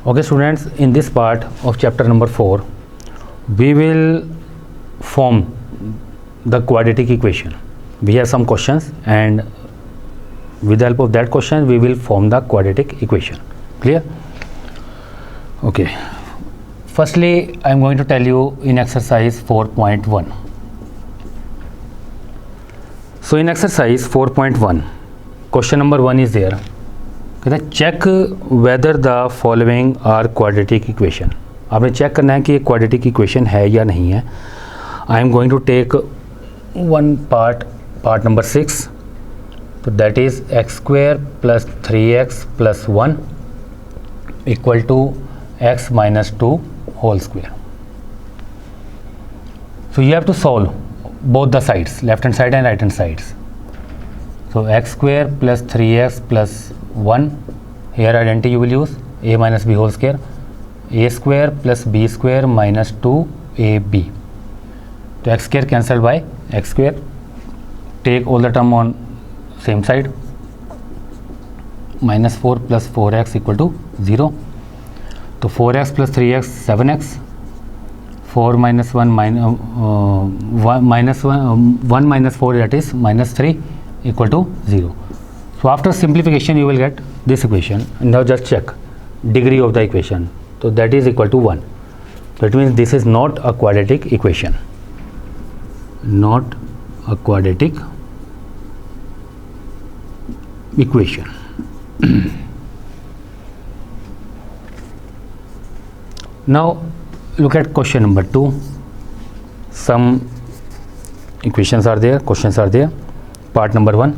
Okay students, in this part of chapter number 4 we will form the quadratic equation. We have some questions and with the help of that question we will form the quadratic equation. Clear? Okay, firstly I am going to tell you in exercise 4.1. So in exercise 4.1 question number 1 is there. Check whether the following are quadratic equation. आपने check करना है कि ये quadratic equation है या नहीं है. I am going to take one part number 6. तो that is x square plus 3x plus 1 equal to x minus 2 whole square. So you have to solve both the sides, left hand side and right hand sides. So x square plus 3x plus 1, here identity you will use a minus b whole square, a square plus b square minus 2ab. तो x square cancelled by x square. Take all the term on same side. Minus 4 plus 4x equal to 0. तो 4x plus 3x 7x. 4 minus 1 minus 4 that is minus 3 equal to 0. So after simplification you will get this equation. And now just check degree of the equation. So that is equal to 1. So it means this is not a quadratic equation. Not a quadratic equation. Now look at question number 2. Some equations are there, questions are there. Part number 1.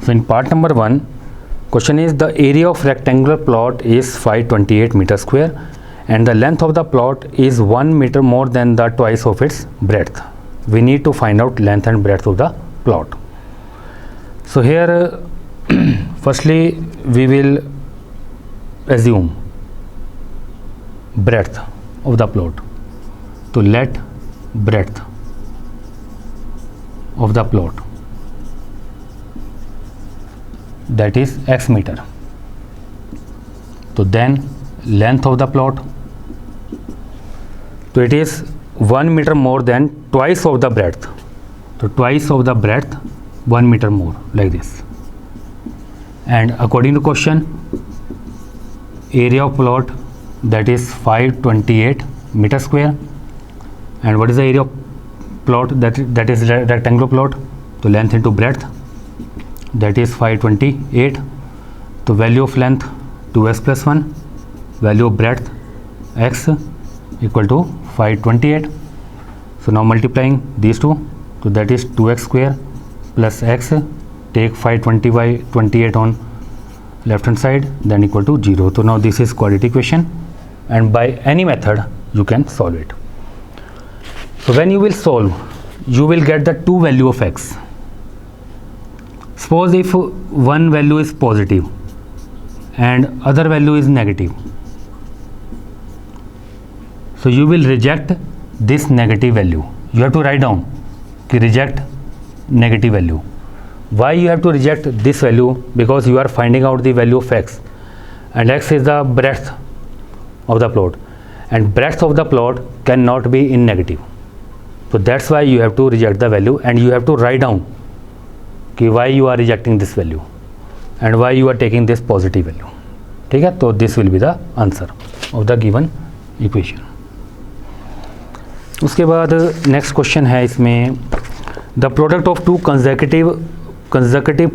So in part number 1, question is the area of rectangular plot is 528 meter square and the length of the plot is 1 meter more than the twice of its breadth. We need to find out length and breadth of the plot. So here firstly we will assume breadth of the plot. So let breadth of the plot, that is x meter. So then length of the plot, so it is 1 meter more than twice of the breadth. So twice of the breadth 1 meter more, like this. And according to question, area of plot, that is 528 meter square. And what is the area of plot? That is rectangular plot. So length into breadth, that is 528. So value of length 2x plus 1, value of breadth x equal to 528. So now multiplying these two, so that is 2x square plus x, take 520 by 28 on left hand side, then equal to 0. So now this is quadratic equation and by any method you can solve it. So when you will solve, you will get the two value of x. Suppose if one value is positive and other value is negative, so you will reject this negative value. You have to write down to reject negative value. Why you have to reject this value? Because you are finding out the value of x and x is the breadth of the plot and breadth of the plot cannot be in negative. So that's why you have to reject the value and you have to write down why you are rejecting this value and why you are taking this positive value. ठीक है, तो this will be the answer of the given equation. उसके बाद next question है इसमें, the product of two consecutive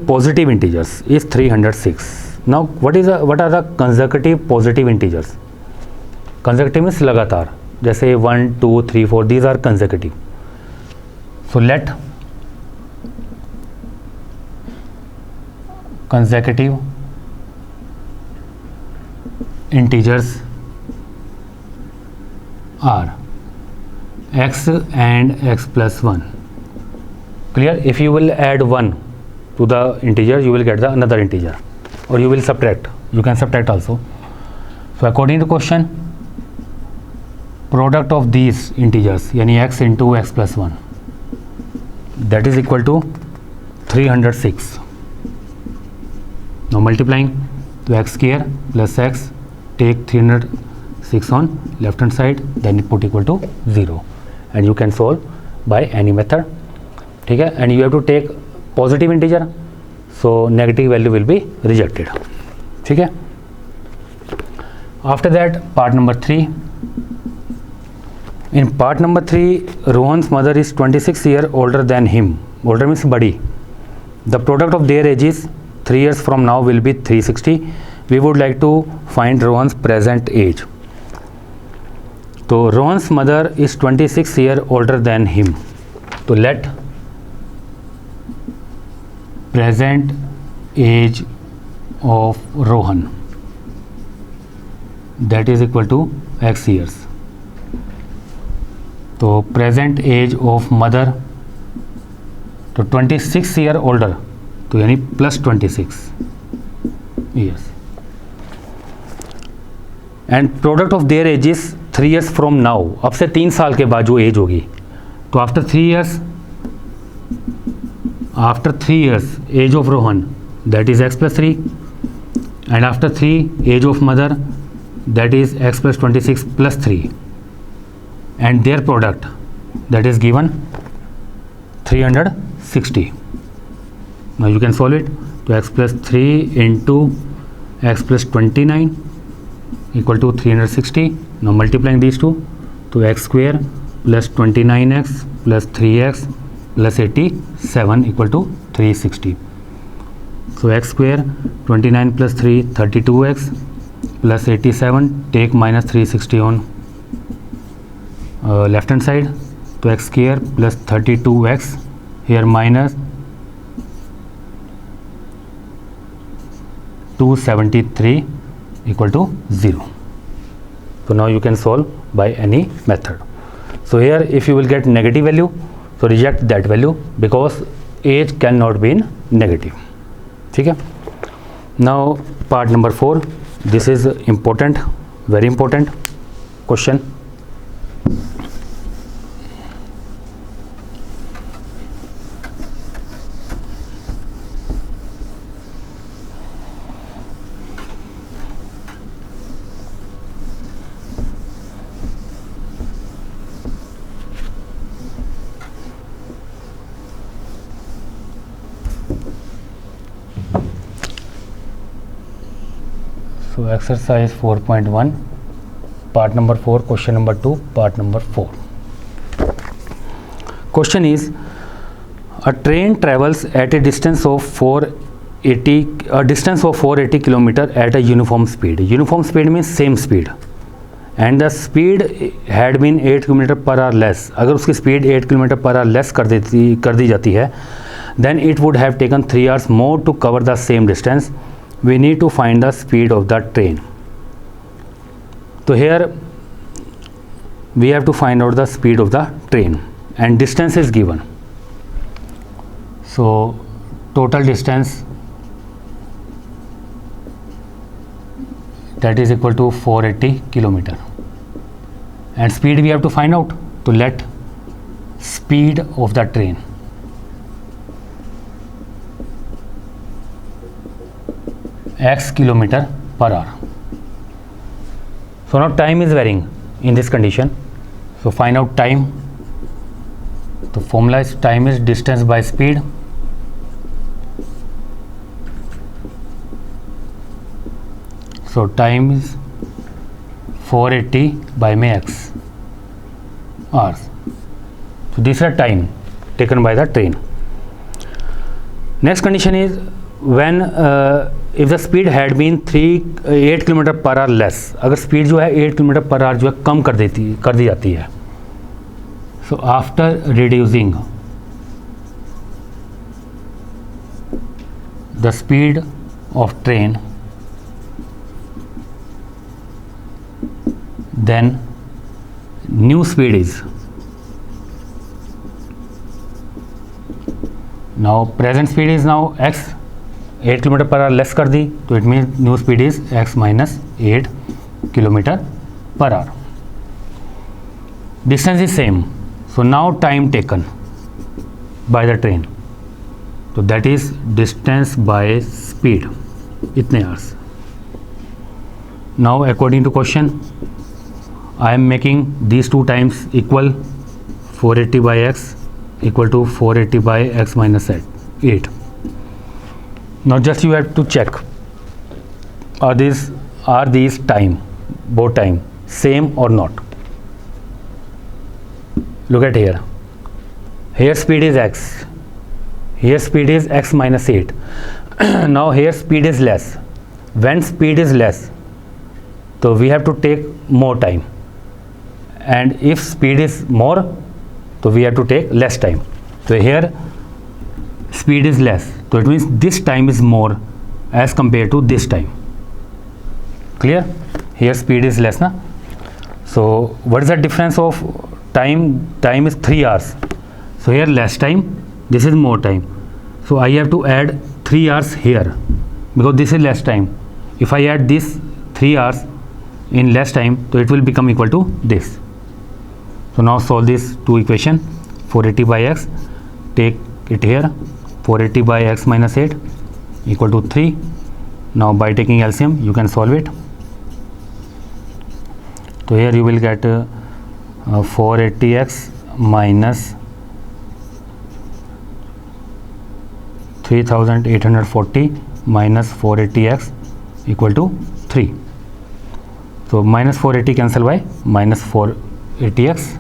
positive integers is 306. Now what are the consecutive positive integers? Consecutive means लगातार, जैसे 1 2 3 4, these are consecutive. So let consecutive integers are x and x plus 1. Clear? If you will add 1 to the integer, you will get the another integer, or you will subtract. You can subtract also. So according to question, product of these integers, yani x into x plus 1, that is equal to 306. Now multiplying, तो x square plus x take 306 on left hand side, then put equal to 0, and you can solve by any method. ठीक है, and you have to take positive integer, so negative value will be rejected. ठीक है. After that, part number 3. In part number 3, Rohan's mother is 26 years older than him. Older means badi. The product of their ages 3 years from now will be 360. We would like to find Rohan's present age. So Rohan's mother is 26 years older than him. So let present age of Rohan, that is equal to x years. तो present as of mother, तो 26 year older, तो यानी plus 26 years, and product of their edges 3 years from now, अब से 3 साल के बाद जो एज होगी, तो after 3 years age of Rohan, that is x + 3, and after 3 age of mother, that is x + 26 + 3, and their product, that is given 360. Now you can solve it. So x + 3 into x + 29 equal to 360. Now multiplying these two, so x square plus 29x plus 3x plus 87 equal to 360. So x square 29 plus 3 32x plus 87, take minus 360 on left hand side, तो x square plus 32x, here minus 273 equal to 0. So now you can solve by any method. So here if you will get negative value, so reject that value because age cannot be in negative. ठीक है. Now part number 4. This is important, very important question. So exercise 4.1, part number 4, question number 2, part number 4. Question is, a train travels at a distance of 480 kilometer at a uniform speed. Uniform speed means same speed, and the speed had been 8 km/h less. अगर उसकी speed 8 km/h less कर दी जाती है, then it would have taken 3 hours more to cover the same distance. We need to find the speed of the train. So here we have to find out the speed of the train, and distance is given. So total distance, that is equal to 480 kilometer, and speed we have to find out. So let speed of the train, x km/h. So now time is varying in this condition, so find out time. The formula is time is distance by speed. So time is 480 by x hours. So this is time taken by the train. Next condition is when if the speed had been 8 km/h less, अगर speed जो है 8 km/h जो है कम कर दी जाती है. So after reducing the speed of train, then new speed is, now present speed is now x, 8 km/h less कर दी, तो it mean new speed is x minus 8 km/h. Distance is same, so now time taken by the train, तो that is distance by speed, इतने hours. Now according to question, I am making these two times equal. 480 by x equal to 480 by x minus 8. Now just you have to check, are these both time same or not. Look at here. Here speed is x. Here speed is x minus 8. Now here speed is less. When speed is less, so we have to take more time. And if speed is more, so we have to take less time. So here speed is less. So it means this time is more as compared to this time. Clear? Here speed is less, na? So what is the difference of time? Time is 3 hours. So here less time, this is more time. So I have to add 3 hours here because this is less time. If I add this 3 hours in less time, so it will become equal to this. So now solve this two equation. 480 by x, take it here, 480 by x minus 8 equal to 3. Now by taking LCM you can solve it. So here you will get 480x minus 3840 minus 480x equal to 3. So minus 480 cancel by minus 480x.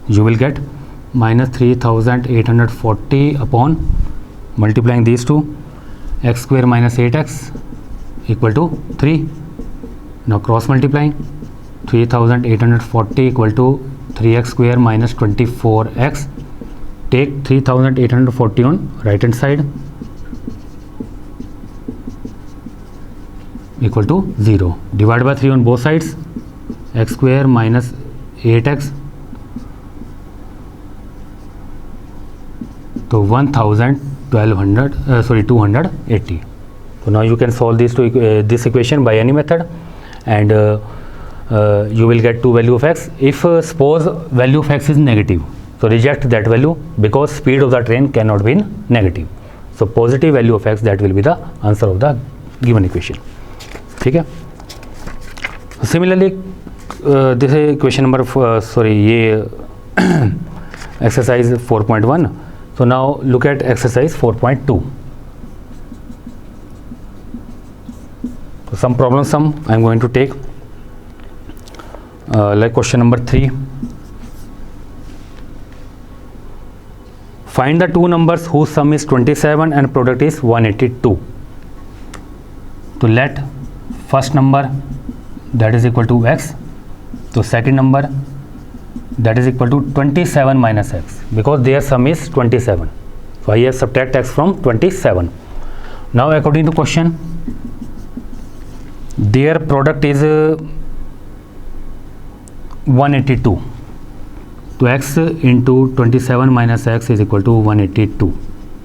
You will get minus 3840 upon multiplying these two, x square minus 8x equal to 3. Now cross multiplying, 3840 equal to 3x square minus 24x. Take 3840 on right hand side equal to 0. Divide by 3 on both sides, x square minus 8x. So 280. So now you can solve these this equation by any method, and you will get two value of x. If suppose value of x is negative, so reject that value because speed of the train cannot be negative. So positive value of x, that will be the answer of the given equation. ठीक है. Similarly, this is question number ये exercise 4.1. So now look at exercise 4.2. So some problem sum I am going to take, like question number 3. Find the two numbers whose sum is 27 and product is 182. So let first number, that is equal to x. So second number, that is equal to 27 minus x, because their sum is 27. So I have subtract x from 27. Now according to question, their product is 182. So x into 27 minus x is equal to 182.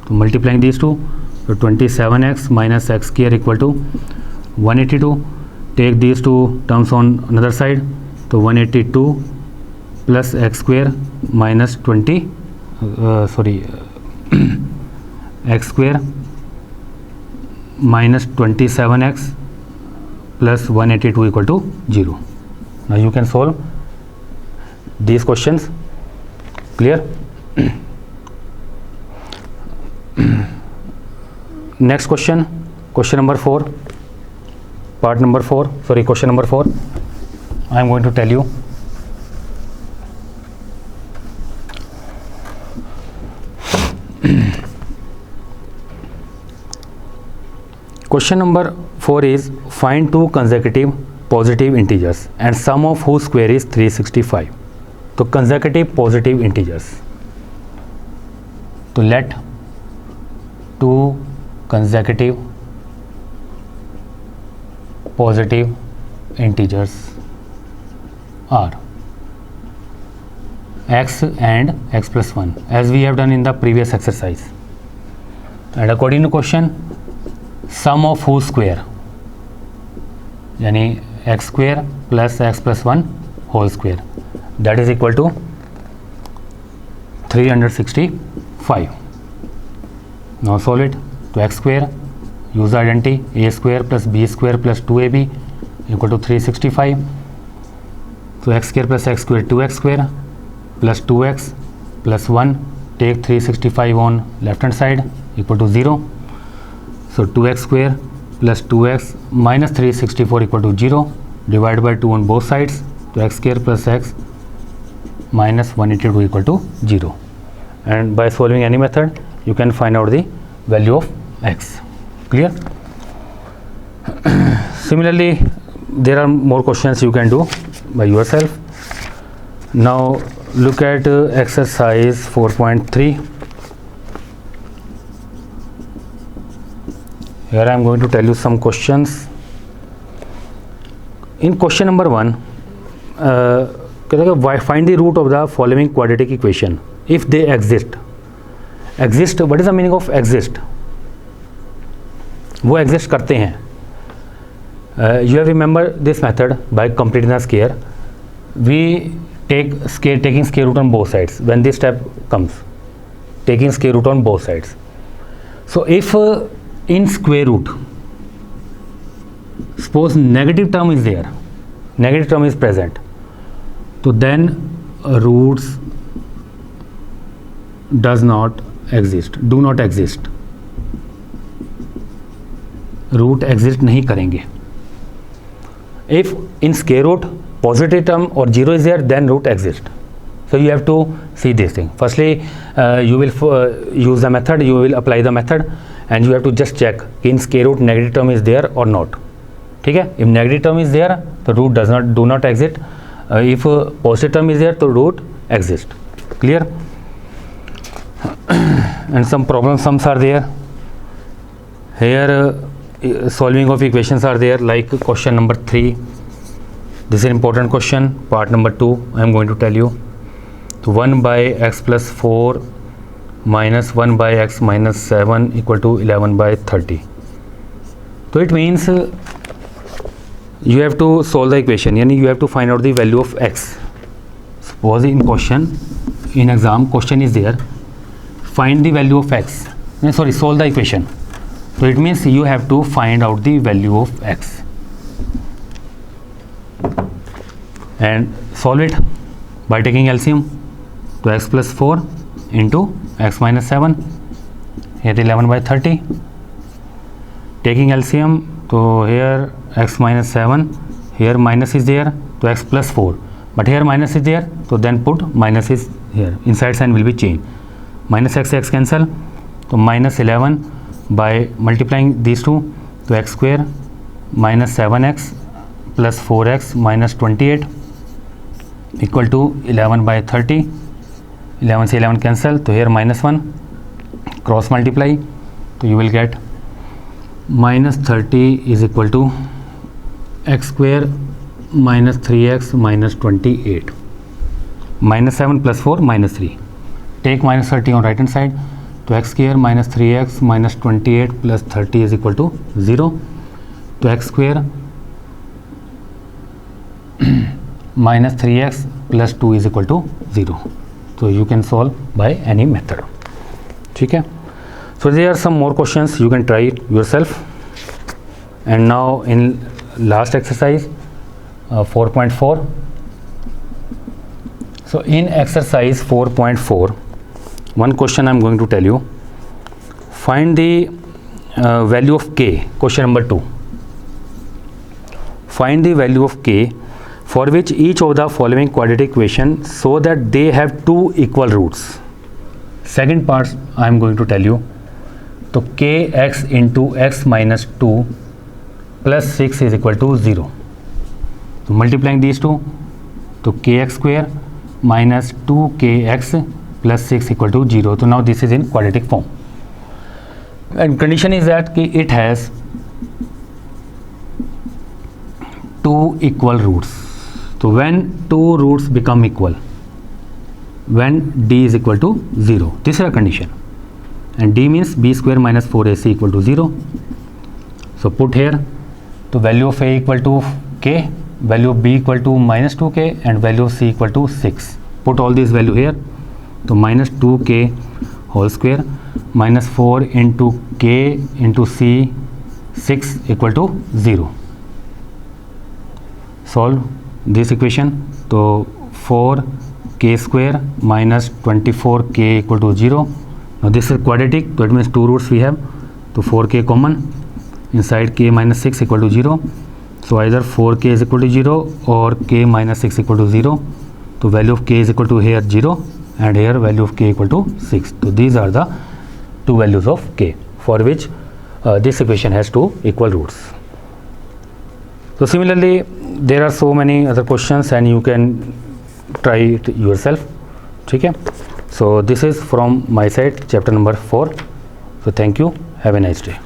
So multiplying these two, so 27x minus x square equal to 182. Take these two terms on another side. So 182 plus x square minus x square minus 27x plus 182 equal to 0. Now you can solve these questions. Clear? Next question, question number 4, part number 4, question number 4. I am going to tell you. Question number 4 is find two consecutive positive integers and sum of whose square is 365. So consecutive positive integers. So let two consecutive positive integers are x and x plus 1, as we have done in the previous exercise. And according to question, sum of whose square, यानी x square plus x plus 1 whole square, that is equal to 365. Now solve it. To x square, use identity, a square plus b square plus 2ab equal to 365. So x square plus x square 2x square plus 2x plus 1. Take 365 on left hand side equal to 0. So 2x square plus 2x minus 364 equal to 0. Divided by 2 on both sides. So x square plus x minus 182 equal to 0. And by solving any method you can find out the value of x. Clear? Similarly, there are more questions you can do by yourself. Now look at exercise 4.3. Here I am going to tell you some questions. In question number 1, find the root of the following quadratic equation if they exist. Exist, what is the meaning of exist? वो exist करते हैं. You have remember this method by completing the square. We taking square root on both sides when this step comes, taking square root on both sides. So if in square root, suppose negative term is there, negative term is present, so then roots do not exist. Root exist नहीं करेंगे. If in square root positive term or 0 is there, then root exists. So you have to see this thing. Firstly, you will use the method, you will apply the method, and you have to just check in square root negative term is there or not. ठीक है? If negative term is there, the root do not exist. If positive term is there, the root exists. Clear? And some problem sums are there. Here solving of equations are there, like question number 3. This is an important question. Part number 2 I am going to tell you. So 1 by x plus 4 minus 1 by x minus 7 equal to 11 by 30. So it means you have to solve the equation, yani you have to find out the value of x. Suppose in question, in exam question is there, find the value of x. Solve the equation. So it means you have to find out the value of x and solve it by taking LCM. So x plus 4 into x minus 7, here 11 by 30. Taking LCM, so here x minus 7, here minus is there, so x plus 4, but here minus is there, so then put minus is here, inside sign will be changed. Minus x cancel, so minus 11 by multiplying these two, so x square minus 7x plus 4x minus 28 equal to 11 by 30. 11 से 11 cancel, so here minus 1, cross multiply, so you will get minus 30 is equal to x square minus 3x minus 28. Minus 7 plus 4 minus 3. Take minus 30 on right hand side. So x square minus 3x minus 28 plus 30 is equal to 0. So x square minus 3x plus 2 is equal to 0. So you can solve by any method. Okay. So there are some more questions, you can try it yourself. And now in last exercise 4.4. So in exercise 4.4, one question I am going to tell you. Find the value of k. Question number 2. Find the value of k for which each of the following quadratic equation so that they have two equal roots. Second part I am going to tell you. So kx into x minus 2 plus 6 is equal to 0. So multiplying these two, so kx square minus 2kx plus 6 equal to 0. So now this is in quadratic form. And condition is that it has two equal roots. So when two roots become equal, when d is equal to 0, this is a condition. And d means b square minus 4ac equal to 0. So put here, the value of a equal to k, value of b equal to minus 2k, and value of c equal to 6. Put all these value here. So minus 2k whole square minus 4 into k into c 6 equal to 0. solve this equation. तो 4k² minus 24k equal to 0. Now this is quadratic, so it means two roots we have. So 4k common, inside k minus 6 equal to 0. So either 4k is equal to 0 or k minus 6 equal to 0. So value of k is equal to here 0 and here value of k equal to 6. So these are the two values of k for which this equation has two equal roots. So similarly there are so many other questions and you can try it yourself. ठीक है. So this is from my side chapter number 4. So thank you. Have a nice day.